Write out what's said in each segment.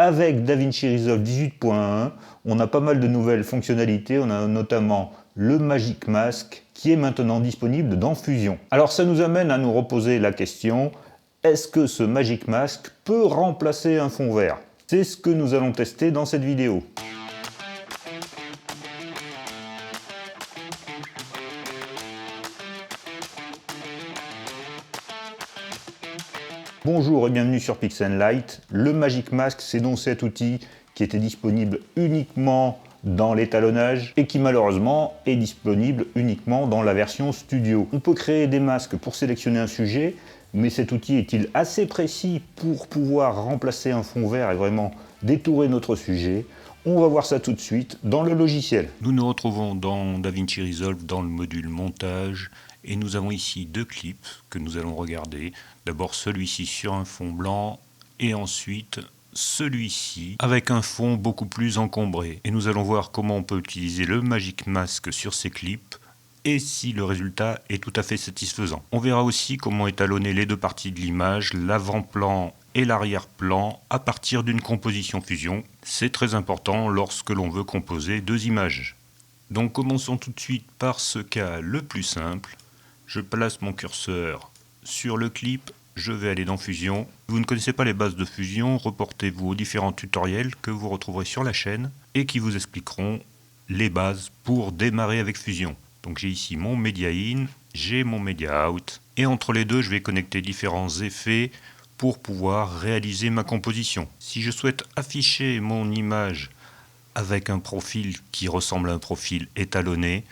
avec DaVinci Resolve 18.1, on a pas mal de nouvelles fonctionnalités. On a notamment le Magic Mask qui est maintenant disponible dans Fusion. Alors ça nous amène à nous reposer la question, est-ce que ce Magic Mask peut remplacer un fond vert? C'est ce que nous allons tester dans cette vidéo. Bonjour et bienvenue sur Pix'n'Light. Le Magic Mask, c'est donc cet outil qui était disponible uniquement dans l'étalonnage et qui malheureusement est disponible uniquement dans la version studio. On peut créer des masques pour sélectionner un sujet, mais cet outil est-il assez précis pour pouvoir remplacer un fond vert et vraiment détourer notre sujet? On va voir ça tout de suite dans le logiciel. Nous nous retrouvons dans DaVinci Resolve dans le module montage et nous avons ici deux clips que nous allons regarder. D'abord celui-ci sur un fond blanc et ensuite celui-ci avec un fond beaucoup plus encombré. Et nous allons voir comment on peut utiliser le Magic Mask sur ces clips et si le résultat est tout à fait satisfaisant. On verra aussi comment étalonner les deux parties de l'image, l'avant-plan et l'arrière-plan à partir d'une composition fusion. C'est très important lorsque l'on veut composer deux images. Donc commençons tout de suite par ce cas le plus simple. Je place mon curseur sur le clip, je vais aller dans Fusion. Vous ne connaissez pas les bases de Fusion, reportez-vous aux différents tutoriels que vous retrouverez sur la chaîne et qui vous expliqueront les bases pour démarrer avec Fusion. Donc j'ai ici mon Media In, j'ai mon Media Out et entre les deux je vais connecter différents effets pour pouvoir réaliser ma composition. Si je souhaite afficher mon image avec un profil qui ressemble à un profil étalonné,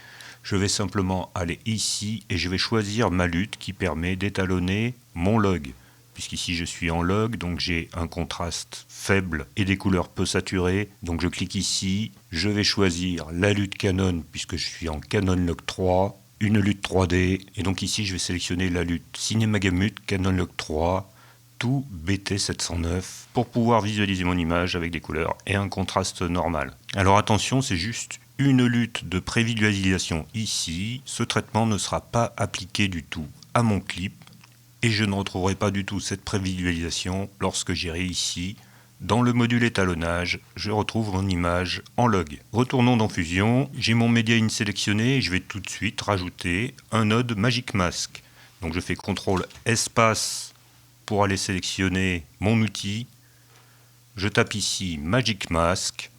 je vais simplement aller ici et je vais choisir ma lutte qui permet d'étalonner mon log. Puisqu'ici je suis en log, donc j'ai un contraste faible et des couleurs peu saturées. Donc je clique ici, je vais choisir la lutte Canon puisque je suis en Canon Log 3, une lutte 3D. Et donc ici je vais sélectionner la lutte Cinemagamut Canon Log 3, tout BT709 pour pouvoir visualiser mon image avec des couleurs et un contraste normal. Alors attention, c'est juste une lutte de prévisualisation ici. Ce traitement ne sera pas appliqué du tout à mon clip et je ne retrouverai pas du tout cette prévisualisation lorsque j'irai ici dans le module étalonnage. Je retrouve mon image en log. Retournons dans Fusion, j'ai mon Media In sélectionné et je vais tout de suite rajouter un node Magic Mask. Donc je fais CTRL espace pour aller sélectionner mon outil. Je tape ici Magic Mask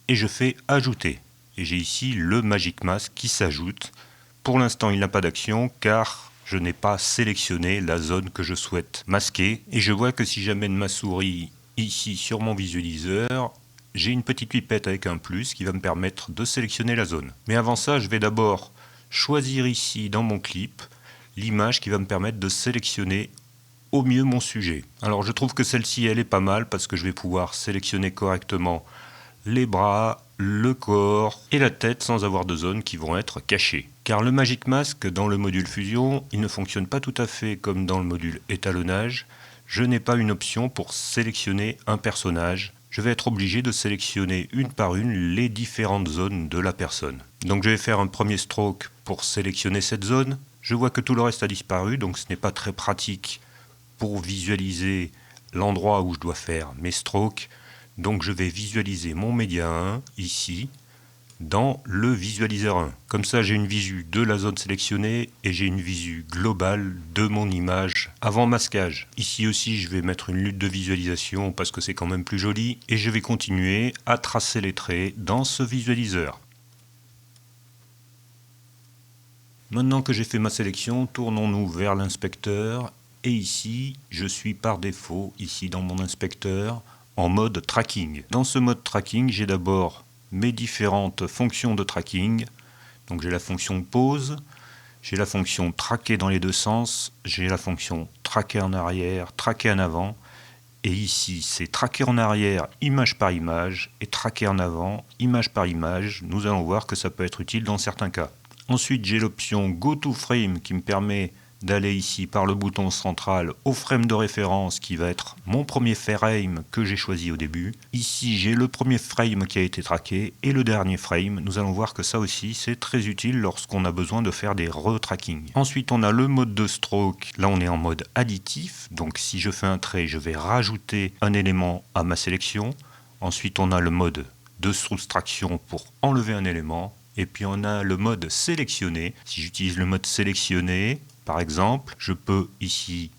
et je fais ajouter. Et j'ai ici le Magic Mask qui s'ajoute. Pour l'instant, il n'a pas d'action car je n'ai pas sélectionné la zone que je souhaite masquer. Et je vois que si j'amène ma souris ici sur mon visualiseur, j'ai une petite pipette avec un plus qui va me permettre de sélectionner la zone. Mais avant ça, je vais d'abord choisir ici dans mon clip l'image qui va me permettre de sélectionner au mieux mon sujet. Alors je trouve que celle-ci, elle est pas mal parce que je vais pouvoir sélectionner correctement les bras, le corps et la tête sans avoir de zones qui vont être cachées. Car le Magic Mask dans le module Fusion, il ne fonctionne pas tout à fait comme dans le module étalonnage. Je n'ai pas une option pour sélectionner un personnage. Je vais être obligé de sélectionner une par une les différentes zones de la personne. Donc je vais faire un premier stroke pour sélectionner cette zone. Je vois que tout le reste a disparu, donc ce n'est pas très pratique pour visualiser l'endroit où je dois faire mes strokes. Donc je vais visualiser mon Media 1 ici dans le visualiseur 1. Comme ça j'ai une visu de la zone sélectionnée et j'ai une visu globale de mon image avant masquage. Ici aussi je vais mettre une lutte de visualisation parce que c'est quand même plus joli et je vais continuer à tracer les traits dans ce visualiseur. Maintenant que j'ai fait ma sélection, tournons-nous vers l'inspecteur et ici je suis par défaut ici dans mon inspecteur en mode tracking. Dans ce mode tracking, j'ai d'abord mes différentes fonctions de tracking. Donc j'ai la fonction pause, j'ai la fonction traquer dans les deux sens, j'ai la fonction traquer en arrière, traquer en avant. Et ici, c'est traquer en arrière, image par image, et traquer en avant, image par image. Nous allons voir que ça peut être utile dans certains cas. Ensuite, j'ai l'option Go to Frame qui me permet d'aller ici par le bouton central au frame de référence qui va être mon premier frame que j'ai choisi au début. Ici j'ai le premier frame qui a été traqué et le dernier frame. Nous allons voir que ça aussi c'est très utile lorsqu'on a besoin de faire des retracking. Ensuite on a le mode de stroke, là on est en mode additif, donc si je fais un trait je vais rajouter un élément à ma sélection. Ensuite on a le mode de soustraction pour enlever un élément. Et puis on a le mode sélectionné. Si j'utilise le mode sélectionné, par exemple, je peux ici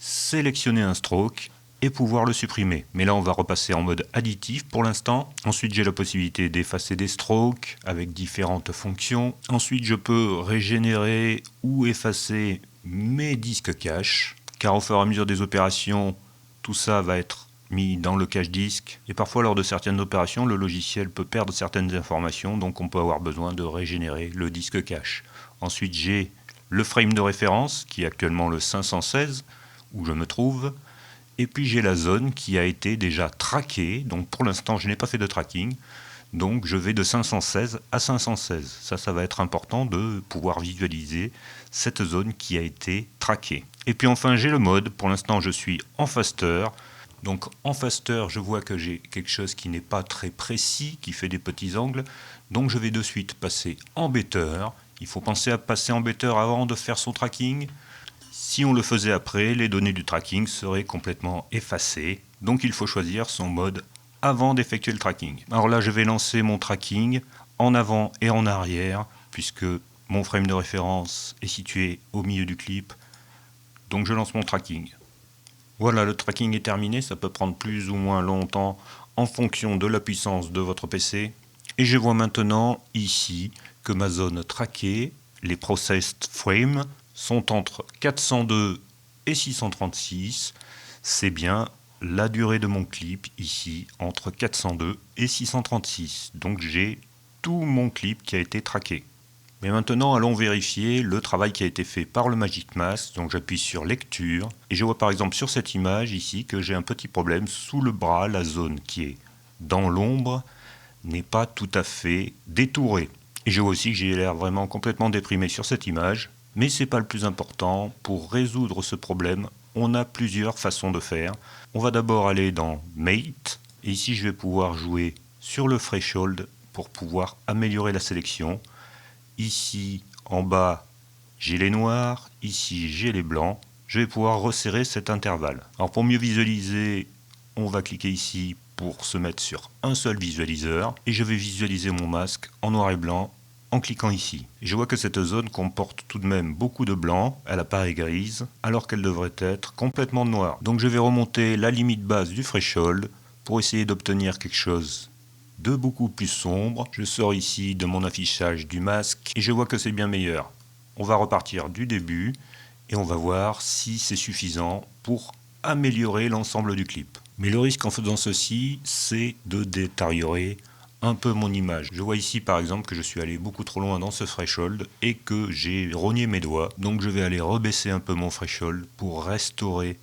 sélectionner un stroke et pouvoir le supprimer. Mais là on va repasser en mode additif pour l'instant. Ensuite j'ai la possibilité d'effacer des strokes avec différentes fonctions. Ensuite je peux régénérer ou effacer mes disques cache, car au fur et à mesure des opérations, tout ça va être mis dans le cache disque et parfois lors de certaines opérations le logiciel peut perdre certaines informations, donc on peut avoir besoin de régénérer le disque cache. Ensuite j'ai le frame de référence qui est actuellement le 516 où je me trouve, et puis j'ai la zone qui a été déjà traquée, donc pour l'instant je n'ai pas fait de tracking, donc je vais de 516 à 516. Ça va être important de pouvoir visualiser cette zone qui a été traquée. Et puis enfin j'ai le mode, pour l'instant je suis en faster. Donc en faster, je vois que j'ai quelque chose qui n'est pas très précis, qui fait des petits angles. Donc je vais de suite passer en better. Il faut penser à passer en better avant de faire son tracking. Si on le faisait après, les données du tracking seraient complètement effacées. Donc il faut choisir son mode avant d'effectuer le tracking. Alors là, je vais lancer mon tracking en avant et en arrière, puisque mon frame de référence est situé au milieu du clip. Donc je lance mon tracking. Voilà, le tracking est terminé, ça peut prendre plus ou moins longtemps en fonction de la puissance de votre PC. Et je vois maintenant ici que ma zone traquée, les processed frames, sont entre 402 et 636. C'est bien la durée de mon clip ici, entre 402 et 636. Donc j'ai tout mon clip qui a été traqué. Mais maintenant, allons vérifier le travail qui a été fait par le Magic Mask. Donc j'appuie sur lecture et je vois par exemple sur cette image ici que j'ai un petit problème sous le bras. La zone qui est dans l'ombre n'est pas tout à fait détourée. Et je vois aussi que j'ai l'air vraiment complètement déprimé sur cette image. Mais ce n'est pas le plus important. Pour résoudre ce problème, on a plusieurs façons de faire. On va d'abord aller dans Mate. Et ici, je vais pouvoir jouer sur le threshold pour pouvoir améliorer la sélection. Ici, en bas, j'ai les noirs. Ici, j'ai les blancs. Je vais pouvoir resserrer cet intervalle. Alors, pour mieux visualiser, on va cliquer ici pour se mettre sur un seul visualiseur. Et je vais visualiser mon masque en noir et blanc en cliquant ici. Et je vois que cette zone comporte tout de même beaucoup de blanc. Elle apparaît grise, alors qu'elle devrait être complètement noire. Donc, je vais remonter la limite basse du threshold pour essayer d'obtenir quelque chose de beaucoup plus sombre. Je sors ici de mon affichage du masque et je vois que c'est bien meilleur. On va repartir du début et on va voir si c'est suffisant pour améliorer l'ensemble du clip. Mais le risque en faisant ceci, c'est de détériorer un peu mon image. Je vois ici par exemple que je suis allé beaucoup trop loin dans ce threshold et que j'ai rogné mes doigts. Donc je vais aller rebaisser un peu mon threshold pour restaurer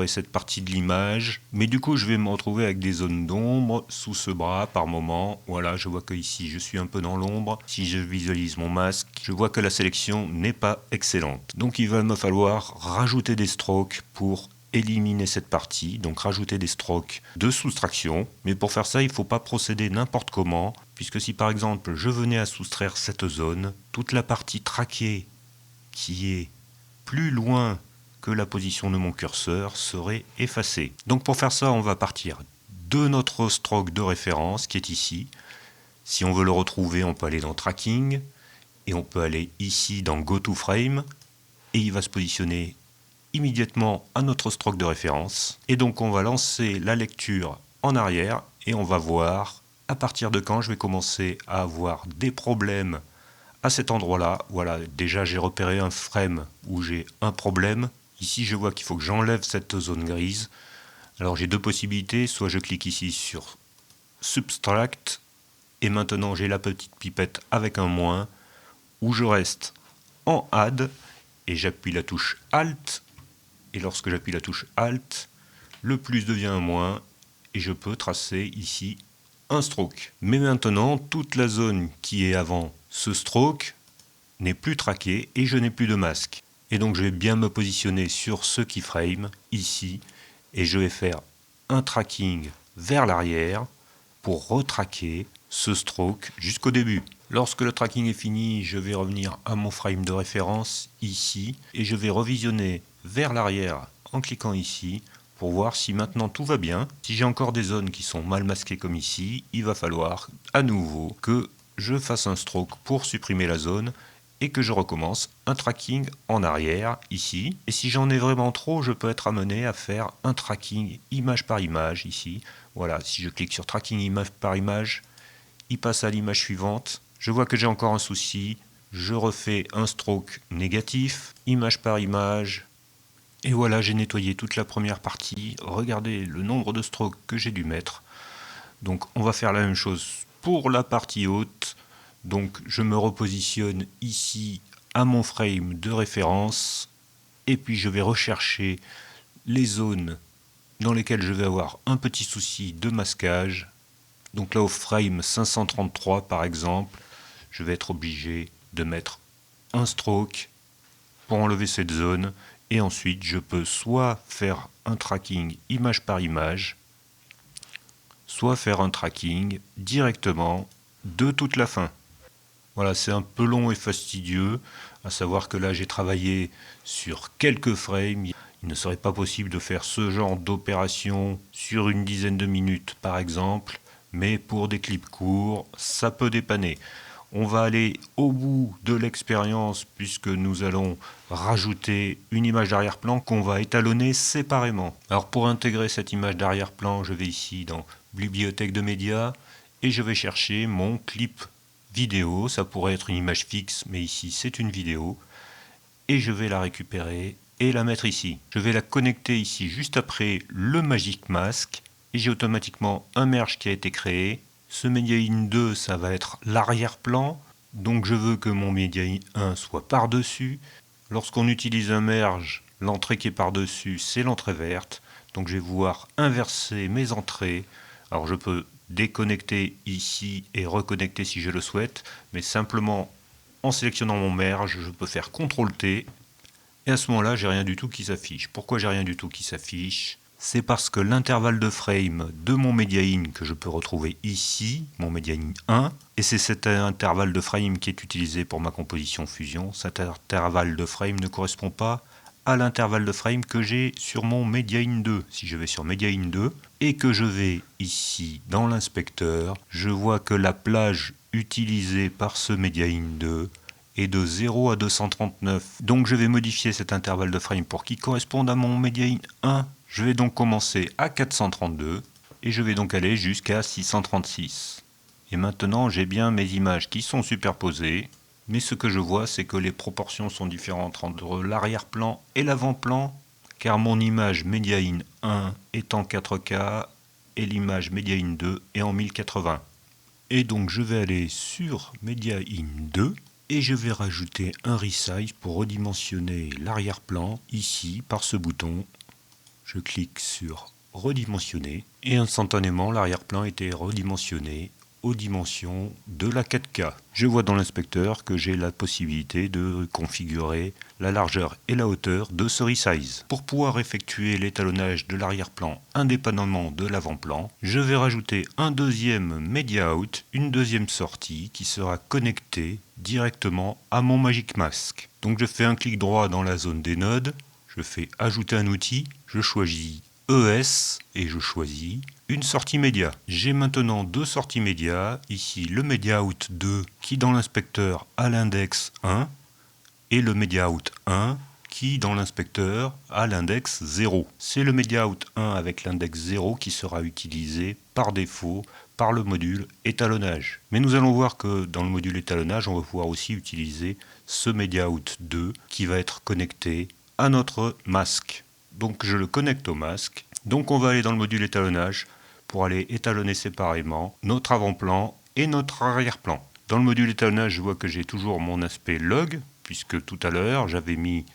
cette partie de l'image. Mais du coup je vais me retrouver avec des zones d'ombre sous ce bras par moment. Voilà, je vois que ici je suis un peu dans l'ombre. Si je visualise mon masque, je vois que la sélection n'est pas excellente. Donc il va me falloir rajouter des strokes pour éliminer cette partie, donc rajouter des strokes de soustraction. Mais pour faire ça, il ne faut pas procéder n'importe comment, puisque si par exemple je venais à soustraire cette zone, toute la partie traquée qui est plus loin que la position de mon curseur serait effacée. Donc pour faire ça, on va partir de notre stroke de référence qui est ici. Si on veut le retrouver, on peut aller dans Tracking et on peut aller ici dans Go to Frame et il va se positionner immédiatement à notre stroke de référence. Et donc on va lancer la lecture en arrière et on va voir à partir de quand je vais commencer à avoir des problèmes à cet endroit-là. Voilà, déjà j'ai repéré un frame où j'ai un problème. Ici je vois qu'il faut que j'enlève cette zone grise. Alors j'ai deux possibilités, soit je clique ici sur Subtract et maintenant j'ai la petite pipette avec un moins, ou je reste en Add et j'appuie la touche Alt. Et lorsque j'appuie la touche Alt, le plus devient un moins et je peux tracer ici un stroke. Mais maintenant, toute la zone qui est avant ce stroke n'est plus traquée et je n'ai plus de masque. Et donc je vais bien me positionner sur ce keyframe ici et je vais faire un tracking vers l'arrière pour retraquer ce stroke jusqu'au début. Lorsque le tracking est fini, je vais revenir à mon frame de référence ici et je vais revisionner vers l'arrière en cliquant ici pour voir si maintenant tout va bien. Si j'ai encore des zones qui sont mal masquées comme ici, il va falloir à nouveau que je fasse un stroke pour supprimer la zone et que je recommence un tracking en arrière ici. Et si j'en ai vraiment trop, je peux être amené à faire un tracking image par image ici. Voilà, si je clique sur tracking image par image, il passe à l'image suivante. Je vois que j'ai encore un souci. Je refais un stroke négatif, image par image. Et voilà, j'ai nettoyé toute la première partie. Regardez le nombre de strokes que j'ai dû mettre. Donc on va faire la même chose pour la partie haute. Donc je me repositionne ici à mon frame de référence. Et puis je vais rechercher les zones dans lesquelles je vais avoir un petit souci de masquage. Donc là au frame 533 par exemple, je vais être obligé de mettre un stroke pour enlever cette zone. Et ensuite je peux soit faire un tracking image par image, soit faire un tracking directement de toute la fin. Voilà, c'est un peu long et fastidieux, à savoir que là j'ai travaillé sur quelques frames. Il ne serait pas possible de faire ce genre d'opération sur une dizaine de minutes par exemple, mais pour des clips courts, ça peut dépanner. On va aller au bout de l'expérience puisque nous allons rajouter une image d'arrière-plan qu'on va étalonner séparément. Alors pour intégrer cette image d'arrière-plan, je vais ici dans Bibliothèque de médias et je vais chercher mon clip vidéo. Ça pourrait être une image fixe, mais ici c'est une vidéo. Et je vais la récupérer et la mettre ici. Je vais la connecter ici juste après le Magic Mask et j'ai automatiquement un merge qui a été créé. Ce Media-in 2, ça va être l'arrière-plan, donc je veux que mon Media-in 1 soit par-dessus. Lorsqu'on utilise un merge, l'entrée qui est par-dessus, c'est l'entrée verte. Donc je vais pouvoir inverser mes entrées. Alors je peux déconnecter ici et reconnecter si je le souhaite, mais simplement en sélectionnant mon merge, je peux faire CTRL-T. Et à ce moment-là, j'ai rien du tout qui s'affiche. Pourquoi j'ai rien du tout qui s'affiche ? C'est parce que l'intervalle de frame de mon Media-in que je peux retrouver ici, mon Media-in 1, et c'est cet intervalle de frame qui est utilisé pour ma composition fusion. Cet intervalle de frame ne correspond pas à l'intervalle de frame que j'ai sur mon Media-in 2. Si je vais sur Media-in 2 et que je vais ici dans l'inspecteur, je vois que la plage utilisée par ce Media-in 2 est de 0 à 239. Donc je vais modifier cet intervalle de frame pour qu'il corresponde à mon Media-in 1. Je vais donc commencer à 432 et je vais donc aller jusqu'à 636. Et maintenant j'ai bien mes images qui sont superposées, mais ce que je vois c'est que les proportions sont différentes entre l'arrière-plan et l'avant-plan, car mon image Media-in 1 est en 4K et l'image Media-in 2 est en 1080. Et donc je vais aller sur Media-in 2 et je vais rajouter un resize pour redimensionner l'arrière-plan ici par ce bouton. Je clique sur redimensionner et instantanément l'arrière-plan était redimensionné aux dimensions de la 4K. Je vois dans l'inspecteur que j'ai la possibilité de configurer la largeur et la hauteur de ce resize. Pour pouvoir effectuer l'étalonnage de l'arrière-plan indépendamment de l'avant-plan, je vais rajouter un deuxième Media Out, une deuxième sortie qui sera connectée directement à mon Magic Mask. Donc je fais un clic droit dans la zone des nodes, je fais ajouter un outil, je choisis ES et je choisis une sortie média. J'ai maintenant deux sorties médias, ici le Media Out 2 qui dans l'inspecteur a l'index 1 et le Media Out 1 qui dans l'inspecteur a l'index 0. C'est le Media Out 1 avec l'index 0 qui sera utilisé par défaut par le module étalonnage. Mais nous allons voir que dans le module étalonnage, on va pouvoir aussi utiliser ce Media Out 2 qui va être connecté à notre masque. Donc je le connecte au masque. Donc on va aller dans le module étalonnage pour aller étalonner séparément notre avant-plan et notre arrière-plan. Dans le module étalonnage, je vois que j'ai toujours mon aspect log, puisque tout à l'heure j'avais mis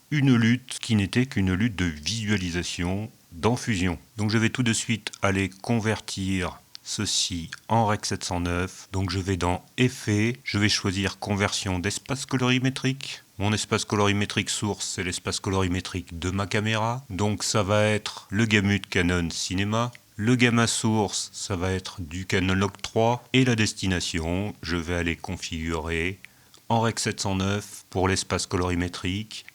une lutte qui n'était qu'une lutte de visualisation dans Fusion. Donc je vais tout de suite aller convertir ceci en Rec 709. Donc je vais dans Effets, je vais choisir Conversion d'espace colorimétrique. Mon espace colorimétrique source, c'est l'espace colorimétrique de ma caméra. Donc ça va être le gamut Canon Cinema. Le gamma source, ça va être du Canon Log 3. Et la destination, je vais aller configurer en Rec 709 pour l'espace colorimétrique.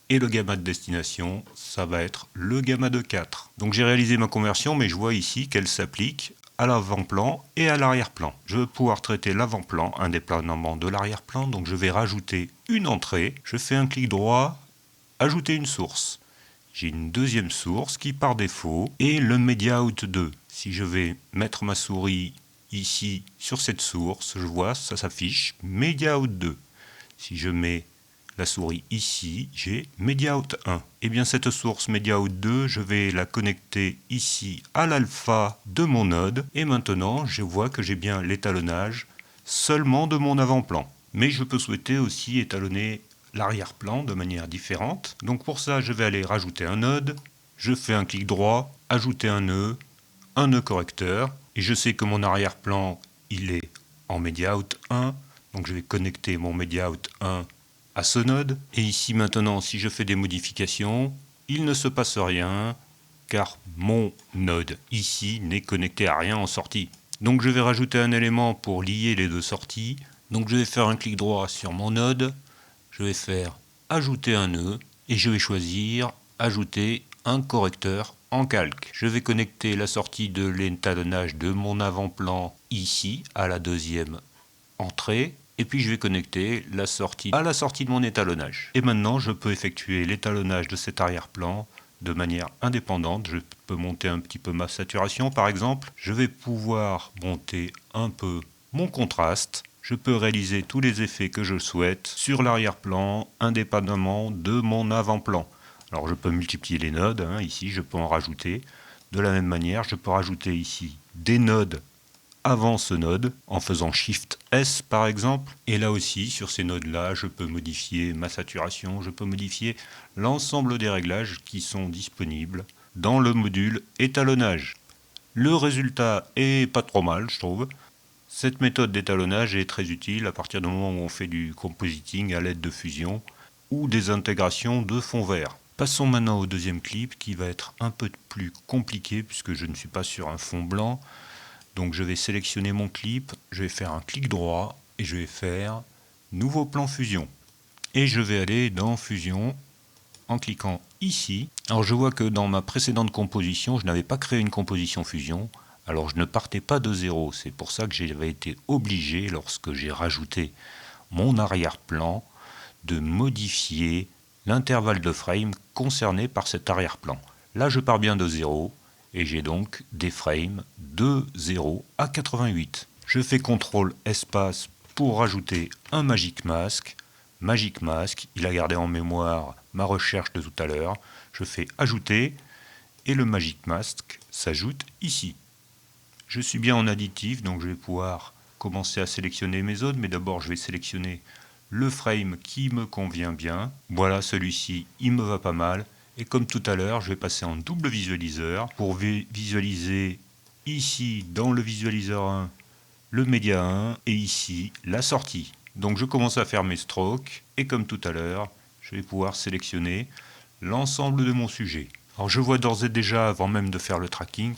Et le gamma de destination, ça va être le gamma de 4. Donc j'ai réalisé ma conversion, mais je vois ici qu'elle s'applique à l'avant-plan et à l'arrière-plan. Je veux pouvoir traiter l'avant-plan indépendamment de l'arrière-plan, donc je vais rajouter une entrée. Je fais un clic droit, ajouter une source. J'ai une deuxième source qui par défaut est le Media Out 2. Si je vais mettre ma souris ici sur cette source, je vois ça s'affiche Media Out 2. Si je mets la souris ici, j'ai Media Out 1. Et bien cette source Media Out 2, je vais la connecter ici à l'alpha de mon node. Et maintenant, je vois que j'ai bien l'étalonnage seulement de mon avant-plan. Mais je peux souhaiter aussi étalonner l'arrière-plan de manière différente. Donc pour ça, je vais aller rajouter un node. Je fais un clic droit, ajouter un nœud correcteur. Et je sais que mon arrière-plan, il est en Media Out 1. Donc je vais connecter mon Media Out 1 à ce node. Et ici maintenant, si je fais des modifications, il ne se passe rien car mon node ici n'est connecté à rien en sortie. Donc je vais rajouter un élément pour lier les deux sorties. Donc je vais faire un clic droit sur mon node, je vais faire ajouter un nœud et je vais choisir ajouter un correcteur en calque. Je vais connecter la sortie de l'étalonnage de mon avant-plan ici à la deuxième entrée. Et puis je vais connecter la sortie à la sortie de mon étalonnage. Et maintenant je peux effectuer l'étalonnage de cet arrière-plan de manière indépendante. Je peux monter un petit peu ma saturation par exemple. Je vais pouvoir monter un peu mon contraste. Je peux réaliser tous les effets que je souhaite sur l'arrière-plan indépendamment de mon avant-plan. Alors je peux multiplier les nodes, ici je peux en rajouter. De la même manière, je peux rajouter ici des nodes avant ce node, en faisant Shift S par exemple. Et là aussi, sur ces nodes-là, je peux modifier ma saturation, je peux modifier l'ensemble des réglages qui sont disponibles dans le module étalonnage. Le résultat est pas trop mal, je trouve. Cette méthode d'étalonnage est très utile à partir du moment où on fait du compositing à l'aide de fusion ou des intégrations de fond vert. Passons maintenant au deuxième clip qui va être un peu plus compliqué puisque je ne suis pas sur un fond blanc. Donc je vais sélectionner mon clip, je vais faire un clic droit et je vais faire Nouveau plan fusion. Et je vais aller dans Fusion en cliquant ici. Alors je vois que dans ma précédente composition, je n'avais pas créé une composition fusion. Alors je ne partais pas de zéro. C'est pour ça que j'avais été obligé, lorsque j'ai rajouté mon arrière-plan, de modifier l'intervalle de frame concerné par cet arrière-plan. Là je pars bien de 0. Et j'ai donc des frames de 0 à 88. Je fais CTRL espace pour rajouter un Magic Mask. Magic Mask, il a gardé en mémoire ma recherche de tout à l'heure. Je fais ajouter et le Magic Mask s'ajoute ici. Je suis bien en additif, donc je vais pouvoir commencer à sélectionner mes zones, mais d'abord je vais sélectionner le frame qui me convient bien. Voilà, celui-ci, il me va pas mal. Et comme tout à l'heure, je vais passer en double visualiseur pour visualiser ici, dans le visualiseur 1, le média 1 et ici, la sortie. Donc je commence à faire mes strokes et comme tout à l'heure, je vais pouvoir sélectionner l'ensemble de mon sujet. Alors je vois d'ores et déjà, avant même de faire le tracking,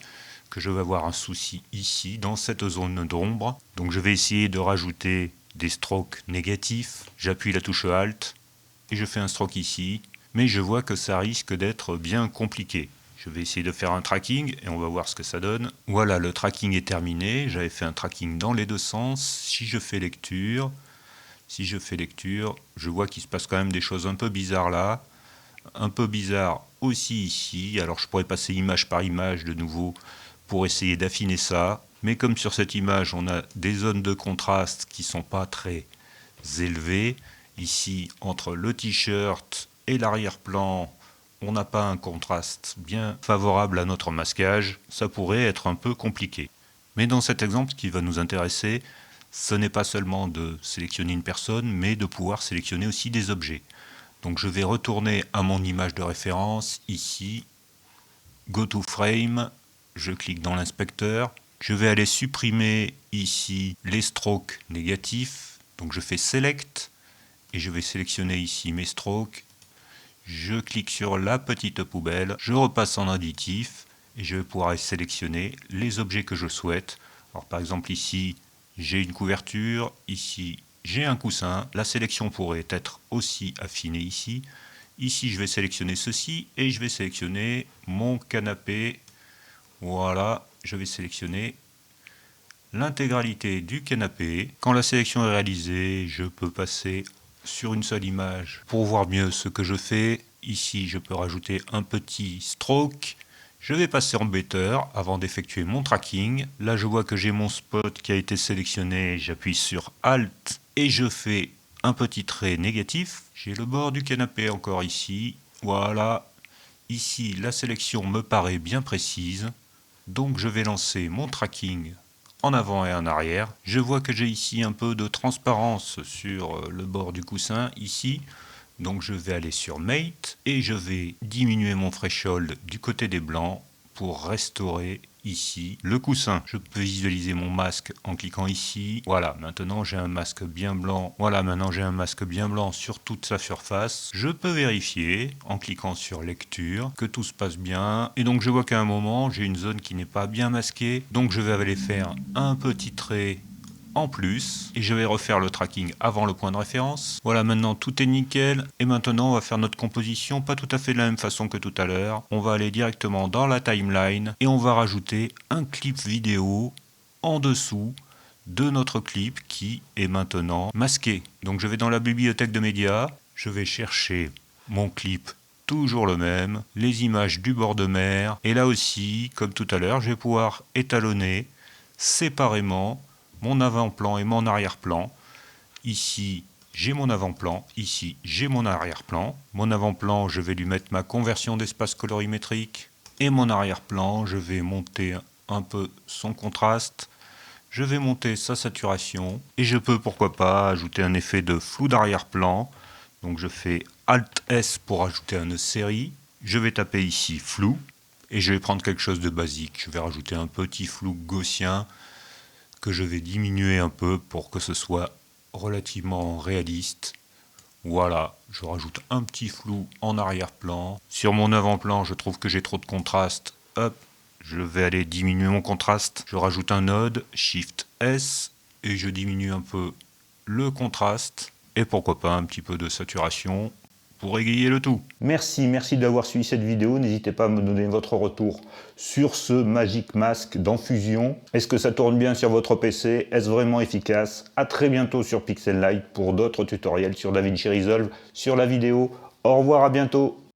que je vais avoir un souci ici, dans cette zone d'ombre. Donc je vais essayer de rajouter des strokes négatifs. J'appuie la touche Alt et je fais un stroke ici. Mais je vois que ça risque d'être bien compliqué. Je vais essayer de faire un tracking et on va voir ce que ça donne. Voilà, le tracking est terminé. J'avais fait un tracking dans les deux sens. Si je fais lecture, je vois qu'il se passe quand même des choses un peu bizarres là. Un peu bizarre aussi ici. Alors je pourrais passer image par image de nouveau pour essayer d'affiner ça. Mais comme sur cette image, on a des zones de contraste qui ne sont pas très élevées. Ici, entre le t-shirt et l'arrière-plan, on n'a pas un contraste bien favorable à notre masquage, ça pourrait être un peu compliqué. Mais dans cet exemple, ce qui va nous intéresser, ce n'est pas seulement de sélectionner une personne, mais de pouvoir sélectionner aussi des objets. Donc je vais retourner à mon image de référence, ici, Go to Frame, je clique dans l'inspecteur, Je vais aller supprimer ici les strokes négatifs. Donc je fais Select et je vais sélectionner ici mes strokes. Je clique sur la petite poubelle, je repasse en additif et je vais pouvoir sélectionner les objets que je souhaite. Alors par exemple ici, j'ai une couverture, ici j'ai un coussin. La sélection pourrait être aussi affinée ici. Ici je vais sélectionner ceci et je vais sélectionner mon canapé. Voilà, je vais sélectionner l'intégralité du canapé. Quand la sélection est réalisée, je peux passer sur une seule image pour voir mieux ce que je fais. Ici, je peux rajouter un petit stroke. Je vais passer en better avant d'effectuer mon tracking. Là, je vois que j'ai mon spot qui a été sélectionné. J'appuie sur Alt et je fais un petit trait négatif. J'ai le bord du canapé encore ici. Voilà. Ici, la sélection me paraît bien précise. Donc, je vais lancer mon tracking en avant et en arrière. Je vois que j'ai ici un peu de transparence sur le bord du coussin, ici. Donc je vais aller sur Mate et je vais diminuer mon threshold du côté des blancs pour restaurer ici le coussin. Je peux visualiser mon masque en cliquant ici. Voilà, maintenant j'ai un masque bien blanc. Voilà, maintenant j'ai un masque bien blanc sur toute sa surface. Je peux vérifier en cliquant sur lecture que tout se passe bien. Et donc je vois qu'à un moment j'ai une zone qui n'est pas bien masquée. Donc je vais aller faire un petit trait en plus et je vais refaire le tracking avant le point de référence. Voilà, maintenant tout est nickel et maintenant on va faire notre composition pas tout à fait de la même façon que tout à l'heure. On va aller directement dans la timeline et on va rajouter un clip vidéo en dessous de notre clip qui est maintenant masqué. Donc je vais dans la bibliothèque de médias, je vais chercher mon clip, toujours le même, les images du bord de mer et là aussi comme tout à l'heure je vais pouvoir étalonner séparément mon avant-plan et mon arrière-plan. Ici, j'ai mon avant-plan. Ici, j'ai mon arrière-plan. Mon avant-plan, je vais lui mettre ma conversion d'espace colorimétrique. Et mon arrière-plan, je vais monter un peu son contraste. Je vais monter sa saturation. Et je peux, pourquoi pas, ajouter un effet de flou d'arrière-plan. Donc je fais Alt-S pour ajouter une série. Je vais taper ici flou. Et je vais prendre quelque chose de basique. Je vais rajouter un petit flou gaussien que je vais diminuer un peu pour que ce soit relativement réaliste. Voilà, je rajoute un petit flou en arrière-plan. Sur mon avant-plan, je trouve que j'ai trop de contraste. Hop, je vais aller diminuer mon contraste. Je rajoute un node, Shift S, et je diminue un peu le contraste. Et pourquoi pas un petit peu de saturation pour égayer le tout. Merci d'avoir suivi cette vidéo. N'hésitez pas à me donner votre retour sur ce Magic Mask dans Fusion. Est-ce que ça tourne bien sur votre PC? Est-ce vraiment efficace? À très bientôt sur Pixel Light pour d'autres tutoriels sur DaVinci Resolve, sur la vidéo. Au revoir, à bientôt.